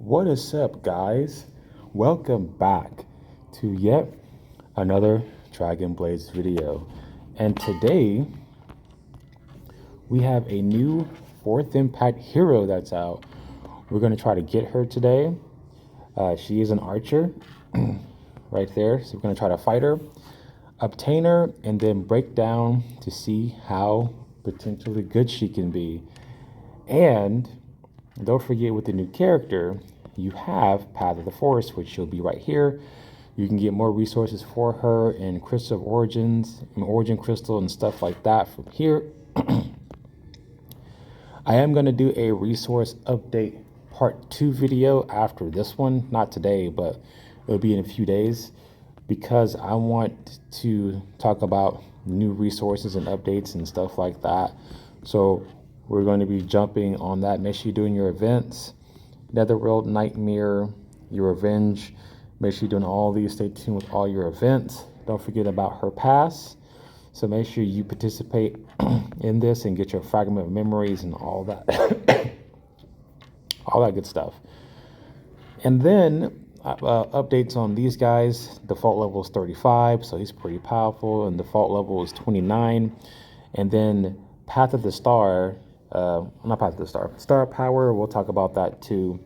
What is up, guys? Welcome back to yet another Dragon Blades video. And today we have a new 4th Impact hero that's out. We're going to try to get her today. She is an archer right there. So we're going to try to fight her, obtain her, and then break down to see how potentially good she can be. And don't forget, with the new character, you have Path of the Forest, which she'll be right here. You can get more resources for her and Crystal of Origins, and Origin Crystal and stuff like that from here. I am going to do a resource update part 2 video after this one. Not today, but it'll be in a few days, because I want to talk about new resources and updates and stuff like that. So we're going to be jumping on that. Make sure you're doing your events. Netherworld, Nightmare, your Revenge. Make sure you're doing all these. Stay tuned with all your events. Don't forget about her pass. So make sure you participate in this and get your fragment of memories and all that. All that good stuff. And then updates on these guys. Default level is 35, so he's pretty powerful. And default level is 29. And then Path of the Star. Not Path of the Star. Star Power, we'll talk about that too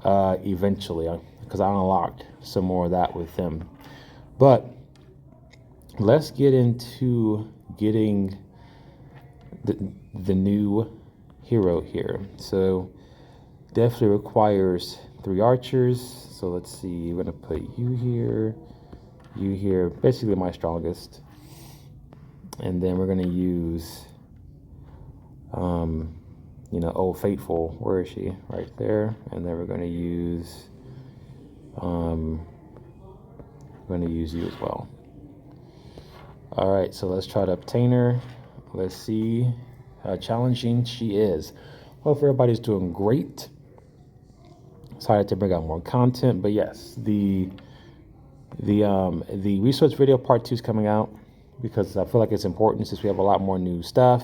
eventually, because I unlocked some more of that with him. But let's get into getting the new hero here. So definitely requires 3 archers. So let's see, we're going to put you here, basically my strongest. And then we're going to use Old Faithful. Where is she? Right there. And then we're going to use you as well. All right, so let's try to obtain her. Let's see how challenging she is. Hope everybody's doing great. Excited to bring out more content, but yes, the resource video part 2 is coming out, because I feel like it's important, since we have a lot more new stuff.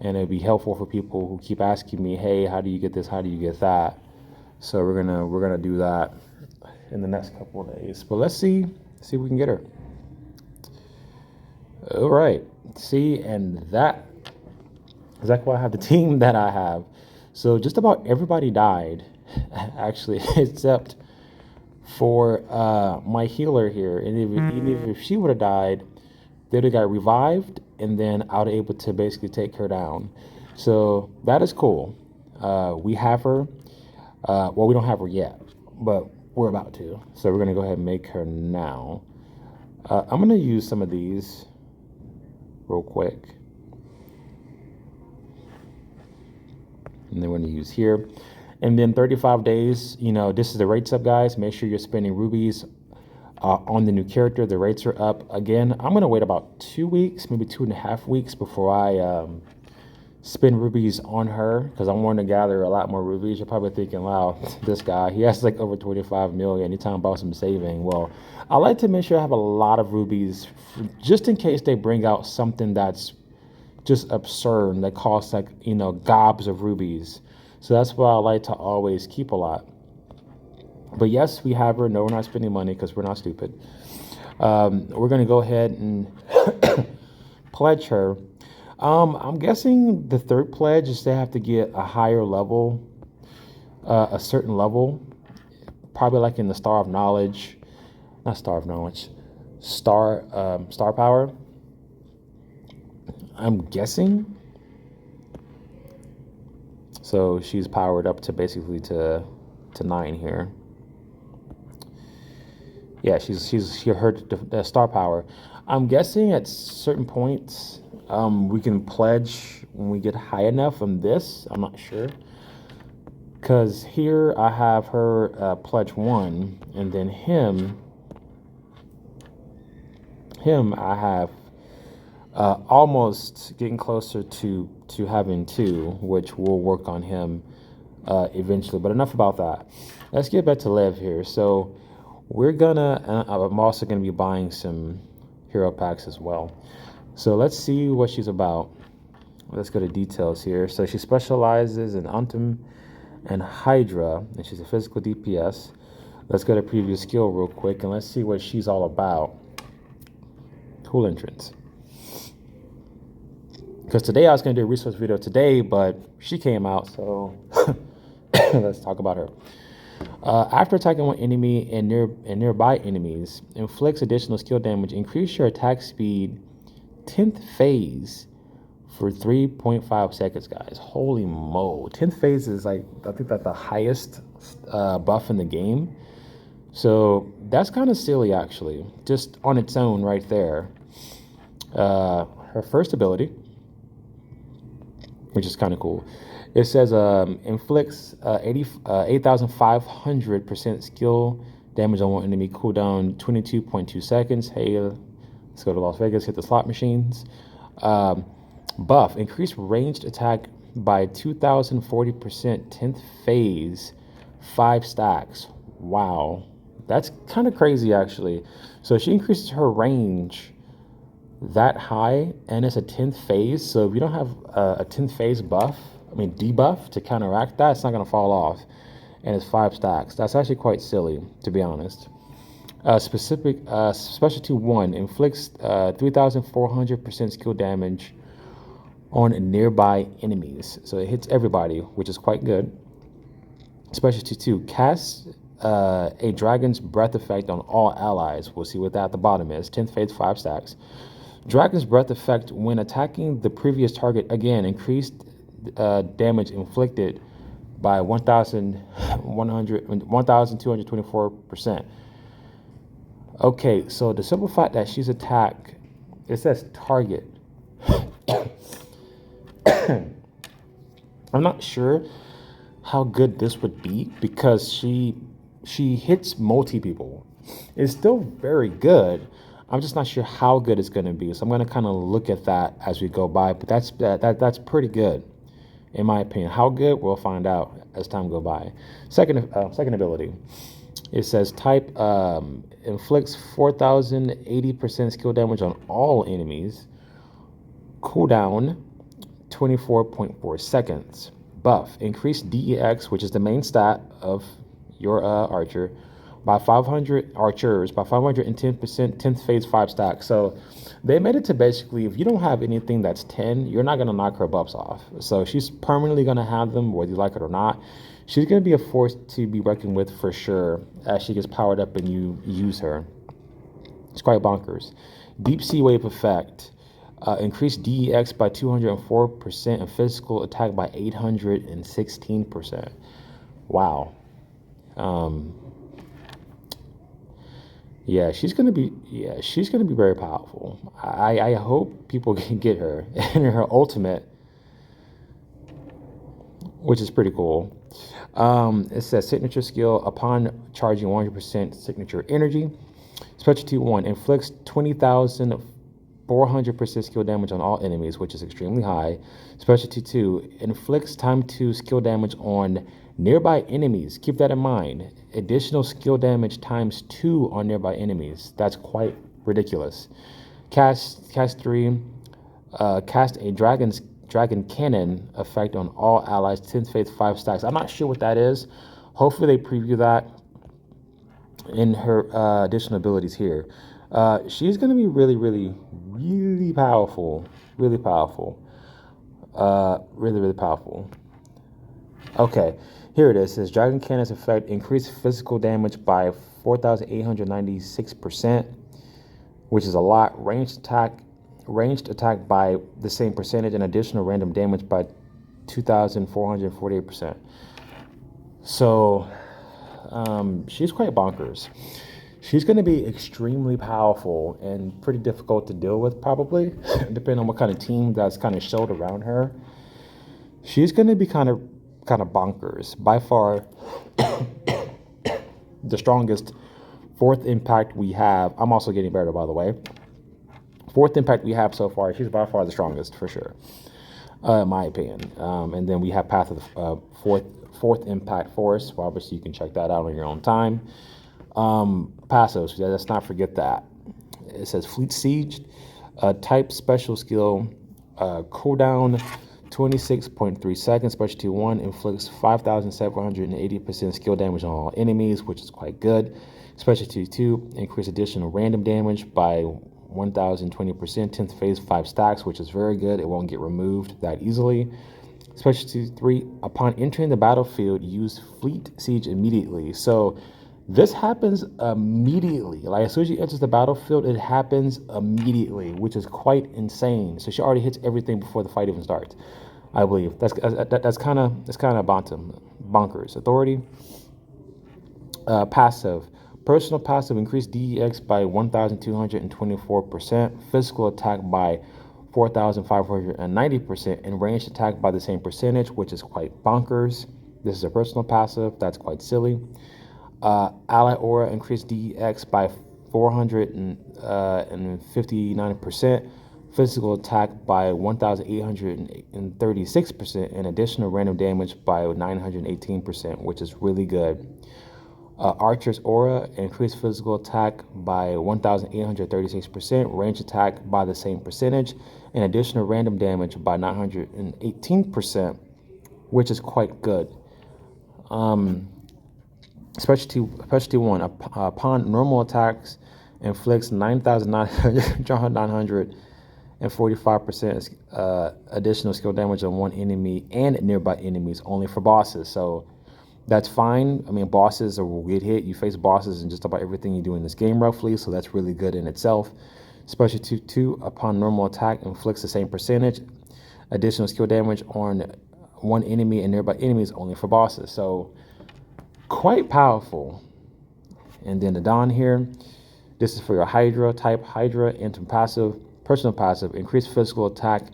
And it'd be helpful for people who keep asking me, hey, how do you get this? How do you get that? So we're gonna do that in the next couple of days. But let's see if we can get her. All right. See, and that's exactly why I have the team that I have. So just about everybody died, actually, except for my healer here. And even if she would have died, they would have got revived, and then I was able to basically take her down. So that is cool. We have her. Well, we don't have her yet, but we're about to. So we're going to go ahead and make her now. I'm going to use some of these real quick. And then we're going to use here. And then 35 days, this is the rates up, guys. Make sure you're spending rubies on the new character. The rates are up again. I'm going to wait about 2 weeks, maybe 2.5 weeks before I spend rubies on her, because I want to gather a lot more rubies. You're probably thinking, wow, this guy, he has like over 25 million. Anytime about some saving. Well, I like to make sure I have a lot of rubies, just in case they bring out something that's just absurd, that costs like, gobs of rubies. So that's why I like to always keep a lot. But yes, we have her. No, we're not spending money, because we're not stupid. We're going to go ahead and pledge her. I'm guessing the 3rd pledge is they have to get a higher level, a certain level, probably like in the Star of Knowledge, not Star of Knowledge, Star Power. I'm guessing. So she's powered up to basically to 9 here. Yeah, she heard the Star Power. I'm guessing at certain points we can pledge when we get high enough on this. I'm not sure, because here I have her pledge 1, and then him I have almost getting closer to having 2, which will work on him eventually. But enough about that. Let's get back to Lev here. So we're gonna, I'm also gonna be buying some hero packs as well. So let's see what she's about. Let's go to details here. So she specializes in and Hydra, and she's a physical DPS. Let's go to previous skill real quick, and let's see what she's all about. Cool entrance. Because today I was going to do a resource video today, but she came out, so let's talk about her. After attacking one enemy and nearby enemies, inflicts additional skill damage. Increase your attack speed 10th phase for 3.5 seconds, guys. Holy mo. 10th phase is like, I think that's the highest buff in the game. So that's kind of silly, actually, just on its own right there. Her first ability, which is kind of cool. It says inflicts 8,500% skill damage on one enemy, cooldown 22.2 seconds. Hey, let's go to Las Vegas, hit the slot machines. Buff, increase ranged attack by 2,040%, 10th phase, 5 stacks. Wow, that's kind of crazy, actually. So she increases her range that high, and it's a 10th phase. So if you don't have a 10th phase debuff to counteract that, it's not going to fall off. And it's 5 stacks. That's actually quite silly, to be honest. Specialty 1 inflicts 3,400% skill damage on nearby enemies. So it hits everybody, which is quite good. Specialty 2 casts a dragon's breath effect on all allies. We'll see what that at the bottom is. 10th phase, 5 stacks. Dragon's breath effect when attacking the previous target. Again, increased damage inflicted by 1,224%. Okay, so the simple fact that she's attack, it says target. I'm not sure how good this would be because she hits multi people. It's still very good. I'm just not sure how good it's going to be. So I'm going to kind of look at that as we go by. But that's pretty good, in my opinion. How good? We'll find out as time goes by. Second ability. It says type inflicts 4,080% skill damage on all enemies. Cooldown 24.4 seconds. Buff, increase DEX, which is the main stat of your archers by 510%, 10th phase, 5 stacks. So they made it to basically, if you don't have anything that's 10, you're not going to knock her buffs off. So she's permanently going to have them, whether you like it or not. She's going to be a force to be reckoned with for sure as she gets powered up and you use her. It's quite bonkers. Deep Sea Wave effect. Increased DEX by 204% and physical attack by 816%. Wow. Yeah, she's gonna be very powerful. I hope people can get her and her ultimate, which is pretty cool. It says signature skill upon charging 100% signature energy. Specialty 1 inflicts 20,400% skill damage on all enemies, which is extremely high. Specialty 2 inflicts time to skill damage on nearby enemies. Keep that in mind. Additional skill damage times 2 on nearby enemies. That's quite ridiculous. Cast 3. Cast a dragon cannon effect on all allies. 10th phase, 5 stacks. I'm not sure what that is. Hopefully they preview that in her additional abilities here. She's going to be really, really, really powerful. Really powerful. Really, really powerful. Okay, here it is. It says Dragon Cannon's effect increased physical damage by 4,896%, which is a lot. Ranged attack by the same percentage, and additional random damage by 2,448%. So she's quite bonkers. She's going to be extremely powerful and pretty difficult to deal with, probably, depending on what kind of team that's kind of showed around her. She's going to be kind of bonkers. By far, the strongest 4th impact we have. I'm also getting better, by the way. 4th impact we have so far. She's by far the strongest, for sure, in my opinion. And then we have Path of the fourth impact force. Well, obviously, you can check that out on your own time. Passos, let's not forget that. It says Fleet Siege, type special skill, cooldown 26.3 seconds. Specialty 1 inflicts 5,780% skill damage on all enemies, which is quite good. Specialty 2 increase additional random damage by 1,020%. 10th phase 5 stacks, which is very good. It won't get removed that easily. Specialty 3, upon entering the battlefield, use Fleet Siege immediately. So this happens immediately. Like as soon as she enters the battlefield, it happens immediately, which is quite insane. So she already hits everything before the fight even starts, I believe. That's kind of bonkers. Authority, passive. Personal passive, increased DEX by 1,224%, physical attack by 4,590%, and ranged attack by the same percentage, which is quite bonkers. This is a personal passive. That's quite silly. Ally Aura, increased DEX by 459%, physical attack by 1,836%, and additional random damage by 918%, which is really good. Archer's Aura, increased physical attack by 1,836%, range attack by the same percentage, and additional random damage by 918%, which is quite good. Specialty 1, upon normal attacks, inflicts 9,945% additional skill damage on one enemy and nearby enemies, only for bosses. So that's fine. I mean, bosses will get hit. You face bosses in just about everything you do in this game, roughly. So that's really good in itself. Specialty 2, upon normal attack, inflicts the same percentage additional skill damage on one enemy and nearby enemies, only for bosses. So quite powerful. And then the Dawn here. This is for your Hydra type. Hydra, into passive, personal passive, increased physical attack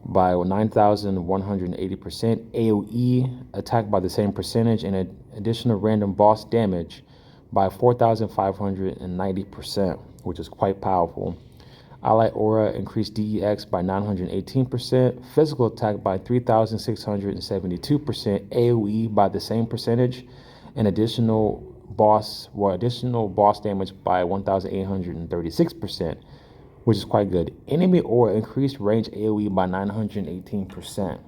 by 9,180%, AoE attack by the same percentage, and additional random boss damage by 4,590%, which is quite powerful. Ally Aura, increased DEX by 918%, physical attack by 3,672%, AoE by the same percentage, and additional boss damage by 1,836%. Which is quite good. Enemy Aura, increased range AoE by 918%.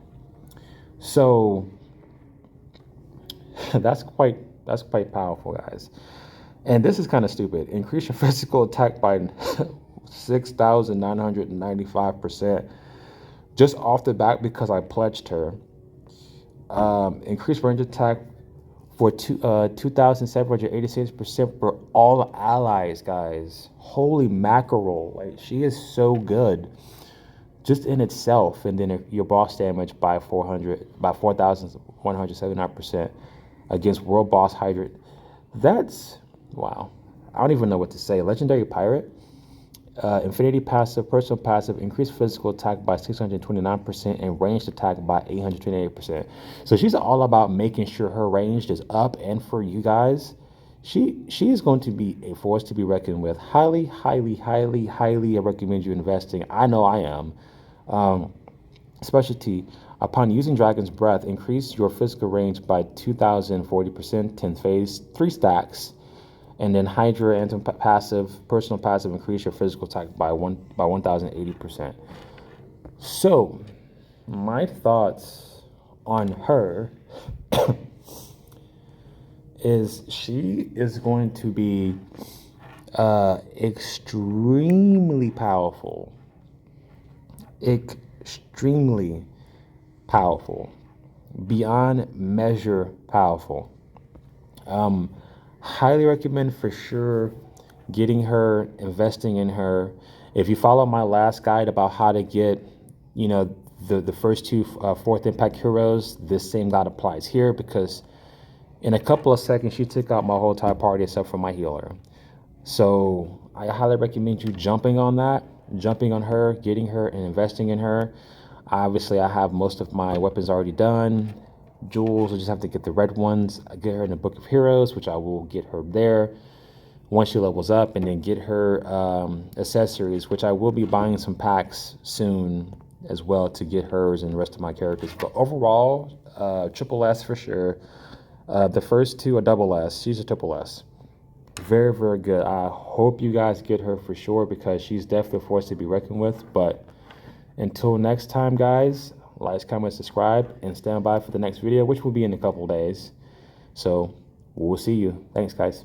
So that's quite powerful, guys. And this is kind of stupid. Increase your physical attack by 6,995%, just off the bat because I pledged her. Increased range attack for 2,786% for all allies, guys. Holy mackerel. Like, she is so good just in itself. And then your boss damage by 4,179% against world boss Hydra. That's, wow. I don't even know what to say. Legendary Pirate. Infinity passive, personal passive, increased physical attack by 629% and ranged attack by 828%. So she's all about making sure her ranged is up. And for you guys, she is going to be a force to be reckoned with. Highly recommend you investing. I know I am. Specialty, upon using Dragon's Breath, increase your physical range by 2,040%, 10th phase, 3 stacks. And then Hydra, anti-passive, personal passive, increase your physical attack by 1,080%. So, my thoughts on her is she is going to be extremely powerful. Extremely powerful. Beyond measure powerful. Highly recommend for sure getting her, investing in her. If you follow my last guide about how to get, the first two fourth impact heroes, this same guide applies here, because in a couple of seconds she took out my whole entire party except for my healer. So I highly recommend you jumping on her, getting her, and investing in her. Obviously, I have most of my weapons already done. Jewels, I just have to get the red ones. I get her in the Book of Heroes, which I will get her there once she levels up, and then get her accessories, which I will be buying some packs soon as well to get hers and the rest of my characters. But overall, triple S for sure. The first two are double S. She's a triple S. Very, very good. I hope you guys get her for sure, because she's definitely a force to be reckoned with. But until next time, guys, like, comment, subscribe, and stand by for the next video, which will be in a couple days. So we'll see you. Thanks, guys.